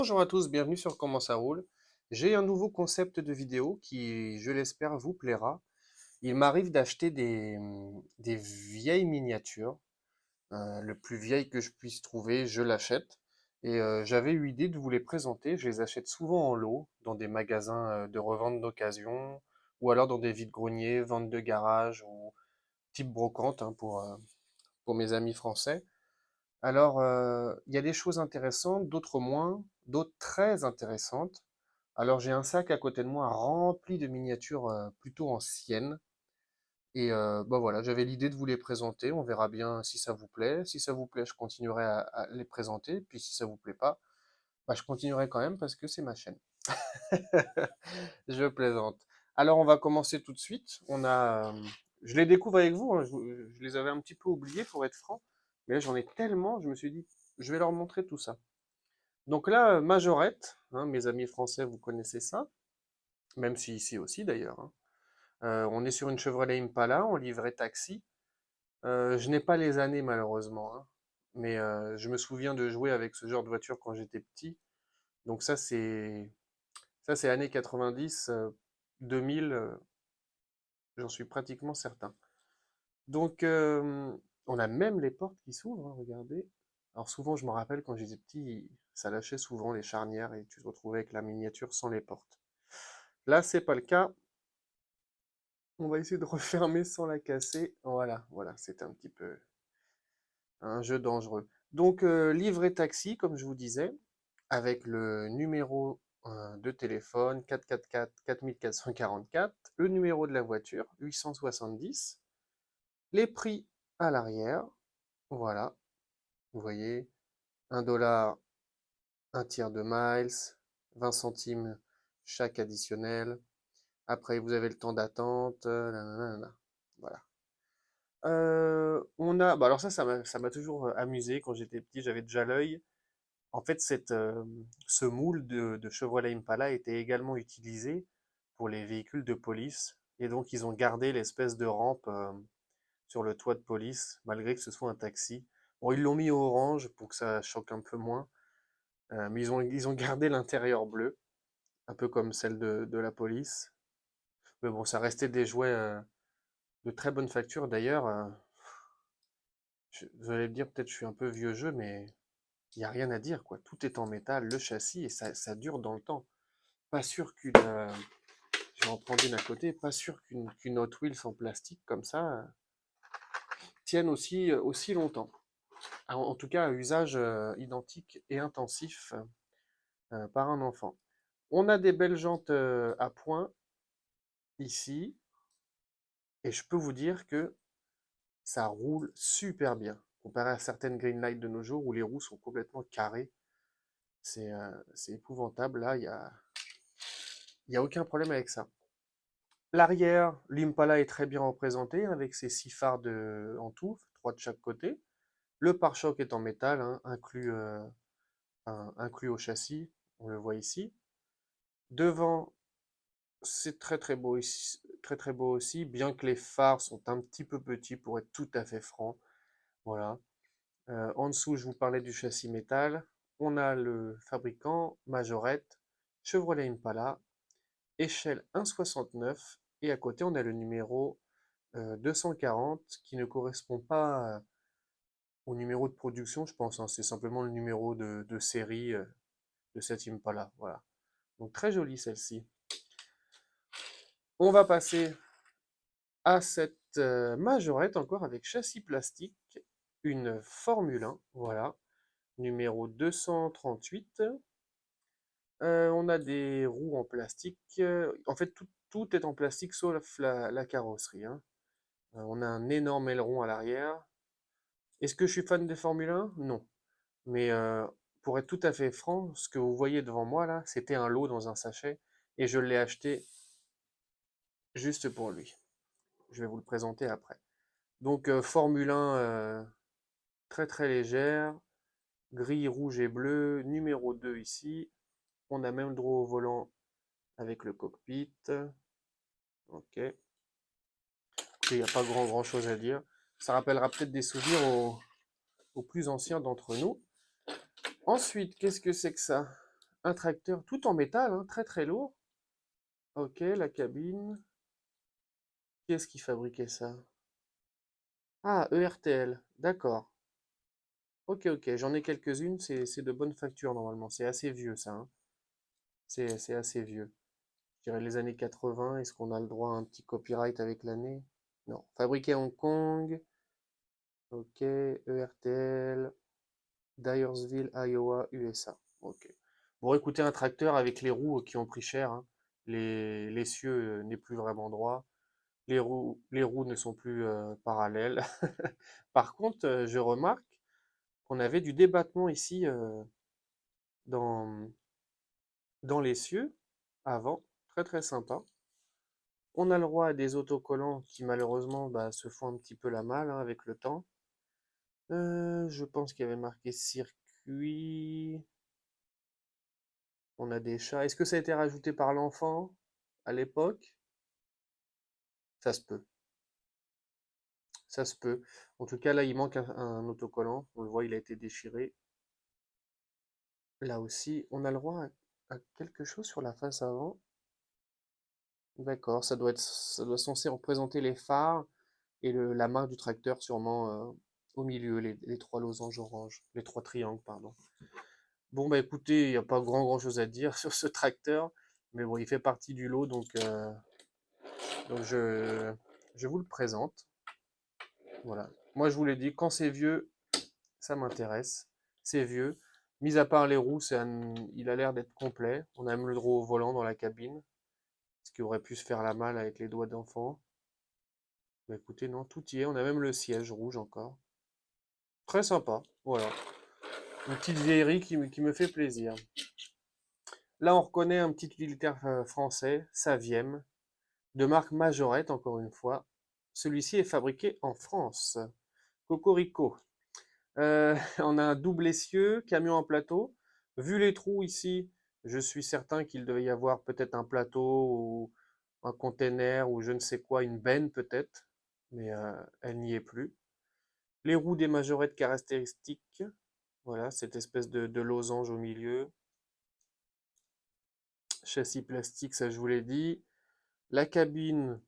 Bonjour à tous, bienvenue sur Comment ça roule. J'ai un nouveau concept de vidéo qui, je l'espère, vous plaira. Il m'arrive d'acheter des vieilles miniatures. Le plus vieille que je puisse trouver, je l'achète. Et j'avais eu l'idée de vous les présenter. Je les achète souvent en lot, dans des magasins de revente d'occasion, ou alors dans des vides-greniers, ventes de garage, ou type brocante pour mes amis français. Alors, il y a des choses intéressantes, d'autres moins, d'autres très intéressantes. Alors, j'ai un sac à côté de moi rempli de miniatures plutôt anciennes. Et bah voilà, j'avais l'idée de vous les présenter. On verra bien si ça vous plaît. Si ça vous plaît, je continuerai à les présenter. Puis si ça vous plaît pas, bah, je continuerai quand même parce que c'est ma chaîne. Je plaisante. Alors, on va commencer tout de suite. Je les découvre avec vous, hein. Je les avais un petit peu oubliés pour être franc. Mais là, j'en ai tellement, je me suis dit, je vais leur montrer tout ça. Donc là, Majorette, hein, mes amis français, vous connaissez ça, même si ici aussi d'ailleurs, hein. On est sur une Chevrolet Impala en livret taxi. Je n'ai pas les années malheureusement, hein, mais je me souviens de jouer avec ce genre de voiture quand j'étais petit. Donc ça c'est années 90, 2000, j'en suis pratiquement certain. Donc on a même les portes qui s'ouvrent, hein, regardez. Alors souvent, je me rappelle quand j'étais petit, ça lâchait souvent les charnières et tu te retrouvais avec la miniature sans les portes. Là, c'est pas le cas. On va essayer de refermer sans la casser. Voilà, voilà, c'est un petit peu un jeu dangereux. Donc, livret taxi, comme je vous disais, avec le numéro de téléphone 444 4444, le numéro de la voiture 870, les prix à l'arrière. Voilà, vous voyez, 1 $, un tiers de miles, 20 centimes chaque additionnel. Après, vous avez le temps d'attente. Nanana. Voilà. Bah alors ça m'a toujours amusé quand j'étais petit, j'avais déjà l'œil. En fait, ce moule de Chevrolet Impala était également utilisé pour les véhicules de police. Et donc, ils ont gardé l'espèce de rampe sur le toit de police, malgré que ce soit un taxi. Bon, ils l'ont mis au orange pour que ça choque un peu moins, mais ils ont gardé l'intérieur bleu, un peu comme celle de la police. Mais bon, ça restait des jouets de très bonne facture. D'ailleurs, vous allez me dire, peut-être je suis un peu vieux jeu, mais il n'y a rien à dire, quoi. Tout est en métal, le châssis, et ça dure dans le temps. Pas sûr je vais en prendre une à côté, pas sûr qu'une Hot Wheels en plastique comme ça tienne aussi longtemps. En tout cas, à usage identique et intensif par un enfant. On a des belles jantes à point ici, et je peux vous dire que ça roule super bien, comparé à certaines Greenlight de nos jours où les roues sont complètement carrées. C'est épouvantable. Là, il y a aucun problème avec ça. L'arrière, l'Impala est très bien représenté avec ses 6 phares en tout, 3 de chaque côté. Le pare-choc est en métal, hein, inclus au châssis, on le voit ici. Devant, c'est très très beau ici, très très beau aussi, bien que les phares sont un petit peu petits pour être tout à fait franc. Voilà. En dessous, je vous parlais du châssis métal. On a le fabricant, Majorette, Chevrolet Impala, échelle 1,69, et à côté, on a le numéro 240 qui ne correspond pas au numéro de production, je pense, hein. C'est simplement le numéro de série de cette Impala. Voilà. Donc très jolie celle-ci. On va passer à cette Majorette encore avec châssis plastique, une Formule 1, voilà, numéro 238. On a des roues en plastique. En fait, tout est en plastique sauf la carrosserie, hein. On a un énorme aileron à l'arrière. Est-ce que je suis fan des Formule 1? Non. Mais pour être tout à fait franc, ce que vous voyez devant moi là, c'était un lot dans un sachet et je l'ai acheté juste pour lui. Je vais vous le présenter après. Donc Formule 1 très très légère, gris, rouge et bleu, numéro 2 ici. On a même le droit au volant avec le cockpit. Ok. Il n'y a pas grand chose à dire. Ça rappellera peut-être des souvenirs aux plus anciens d'entre nous. Ensuite, qu'est-ce que c'est que ça? un tracteur tout en métal, hein, très très lourd. Ok, la cabine. Qui est-ce qui fabriquait ça? Ah, ERTL, d'accord. Ok, ok, j'en ai quelques-unes, c'est de bonne facture normalement. C'est assez vieux ça, hein. C'est assez vieux. Je dirais les années 80, est-ce qu'on a le droit à un petit copyright avec l'année? Non. Fabriqué à Hong Kong, ok, ERTL, Dyersville, Iowa, USA. Ok. Bon, écoutez, un tracteur avec les roues qui ont pris cher, hein. L'essieu n'est plus vraiment droit. Les roues ne sont plus parallèles. Par contre, je remarque qu'on avait du débattement ici dans, dans l'essieu avant. Très très sympa. On a le droit à des autocollants qui malheureusement bah, se font un petit peu la malle hein, avec le temps. Je pense qu'il y avait marqué circuit. On a des chats. Est-ce que ça a été rajouté par l'enfant à l'époque? Ça se peut. Ça se peut. En tout cas, là, il manque un autocollant. On le voit, il a été déchiré. Là aussi, on a le droit à quelque chose sur la face avant. D'accord, ça doit censé représenter les phares et la marque du tracteur sûrement au milieu, les trois losanges orange, les trois triangles, pardon. Bon, bah écoutez, il n'y a pas grand chose à dire sur ce tracteur, mais bon, il fait partie du lot, donc je vous le présente. Voilà. Moi, je vous l'ai dit, quand c'est vieux, ça m'intéresse. C'est vieux. Mis à part les roues, il a l'air d'être complet. On a même le droit au volant dans la cabine, ce qui aurait pu se faire la malle avec les doigts d'enfant. Bah écoutez, non, tout y est. On a même le siège rouge encore. Très sympa. Voilà. Une petite vieillerie qui me fait plaisir. Là, on reconnaît un petit utilitaire français, Saviem, de marque Majorette, encore une fois. Celui-ci est fabriqué en France. Cocorico. On a un double essieu, camion en plateau. Vu les trous ici, je suis certain qu'il devait y avoir peut-être un plateau ou un container ou je ne sais quoi, une benne peut-être, mais elle n'y est plus. Les roues des majorettes caractéristiques, voilà, cette espèce de losange au milieu. Châssis plastique, ça je vous l'ai dit. La cabine,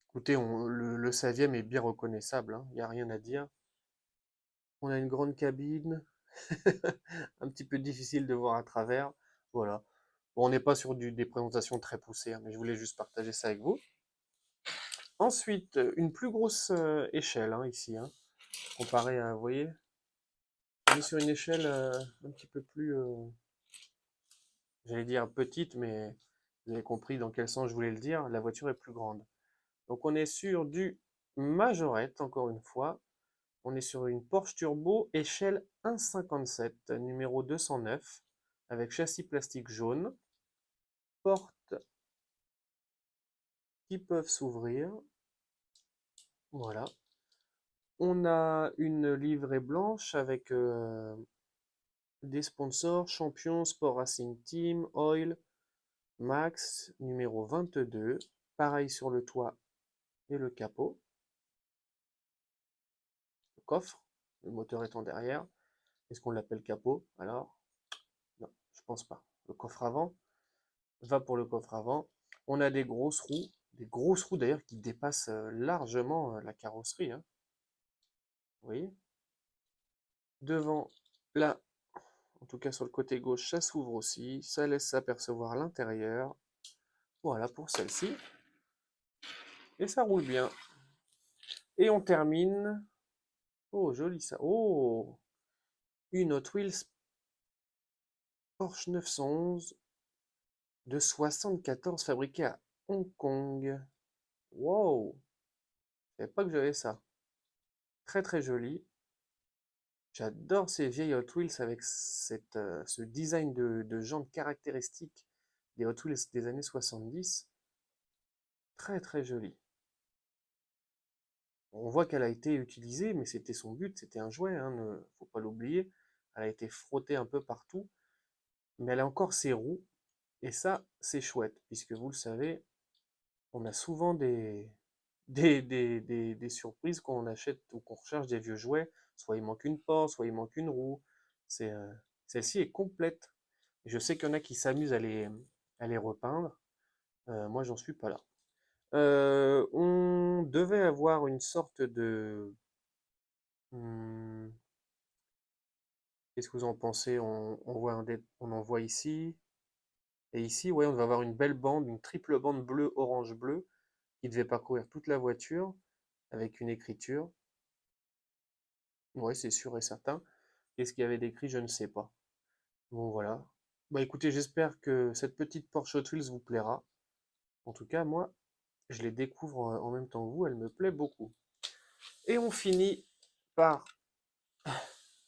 écoutez, le Saviem est bien reconnaissable, hein, il n'y a rien à dire. On a une grande cabine, un petit peu difficile de voir à travers. Voilà. Bon, on n'est pas sur des présentations très poussées, hein, mais je voulais juste partager ça avec vous. Ensuite, une plus grosse échelle hein, ici, hein, comparé à, vous voyez, on est sur une échelle un petit peu plus, j'allais dire petite, mais vous avez compris dans quel sens je voulais le dire, la voiture est plus grande. Donc on est sur du Majorette, encore une fois. On est sur une Porsche Turbo échelle 1,57, numéro 209, avec châssis plastique jaune, portes qui peuvent s'ouvrir. Voilà. On a une livrée blanche avec des sponsors Champion, Sport Racing Team, Oil, Max, numéro 22. Pareil sur le toit et le capot. Le coffre, le moteur étant derrière. Est-ce qu'on l'appelle capot alors? Non, je pense pas. Le coffre avant va pour le coffre avant. On a des grosses roues d'ailleurs qui dépassent largement la carrosserie, hein. Vous voyez? Devant, là, en tout cas sur le côté gauche, ça s'ouvre aussi, ça laisse apercevoir l'intérieur. Voilà pour celle-ci. Et ça roule bien. Et on termine. Oh, joli ça. Oh, une Hot Wheels Porsche 911 de 74 fabriquée à Hong Kong. Wow, je savais pas que j'avais ça. Très très joli. J'adore ces vieilles Hot Wheels avec ce design de jantes caractéristiques des Hot Wheels des années 70. Très très joli. On voit qu'elle a été utilisée, mais c'était son but, c'était un jouet, hein, ne faut pas l'oublier. Elle a été frottée un peu partout, mais elle a encore ses roues, et ça, c'est chouette, puisque vous le savez, on a souvent des surprises quand on achète ou qu'on recherche des vieux jouets. Soit il manque une porte, soit il manque une roue. C'est Celle-ci est complète. Je sais qu'il y en a qui s'amusent à les repeindre. Moi, j'en suis pas là. On devait avoir une sorte de... hmm, qu'est-ce que vous en pensez? On voit on en voit ici. Et ici, ouais, on va avoir une belle bande, une triple bande bleu, orange, bleu, qui devait parcourir toute la voiture avec une écriture. Ouais, c'est sûr et certain. Qu'est-ce qu'il y avait d'écrit? Je ne sais pas. Bon, voilà. Bah écoutez, j'espère que cette petite Porsche Hot Wheels vous plaira. En tout cas, moi, je les découvre en même temps que vous, elle me plaît beaucoup. Et on finit par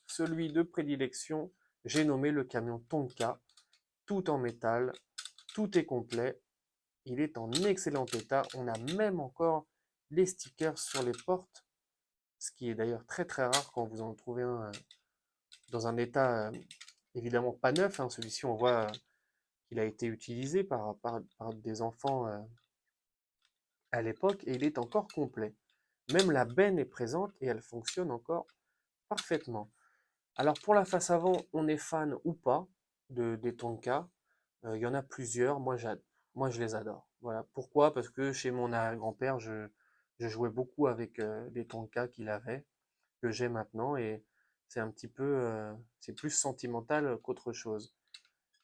celui de prédilection, j'ai nommé le camion Tonka, tout en métal, tout est complet, il est en excellent état, on a même encore les stickers sur les portes, ce qui est d'ailleurs très très rare quand vous en trouvez un dans un état évidemment pas neuf, hein. Celui-ci on voit qu'il a été utilisé par des enfants à l'époque et il est encore complet. Même la benne est présente et elle fonctionne encore parfaitement. Alors pour la face avant, on est fan ou pas des Tonka. Il y en a plusieurs, moi je les adore. Voilà. Pourquoi? Parce que chez mon grand-père, je jouais beaucoup avec des Tonka qu'il avait, que j'ai maintenant, et c'est un petit peu, c'est plus sentimental qu'autre chose.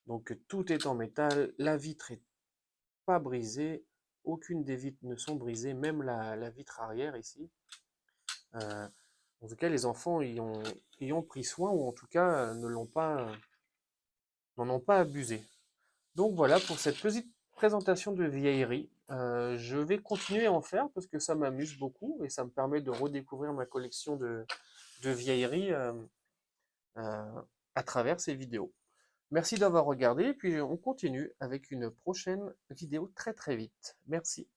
Donc tout est en métal, la vitre est pas brisée, aucune des vitres ne sont brisées, même la vitre arrière ici. Euh, En tout cas, les enfants y ont pris soin, ou en tout cas ne l'ont pas, n'en ont pas abusé. Donc voilà pour cette petite présentation de vieillerie. Je vais continuer à en faire parce que ça m'amuse beaucoup et ça me permet de redécouvrir ma collection de vieilleries euh, à travers ces vidéos. Merci d'avoir regardé et puis on continue avec une prochaine vidéo très très vite. Merci.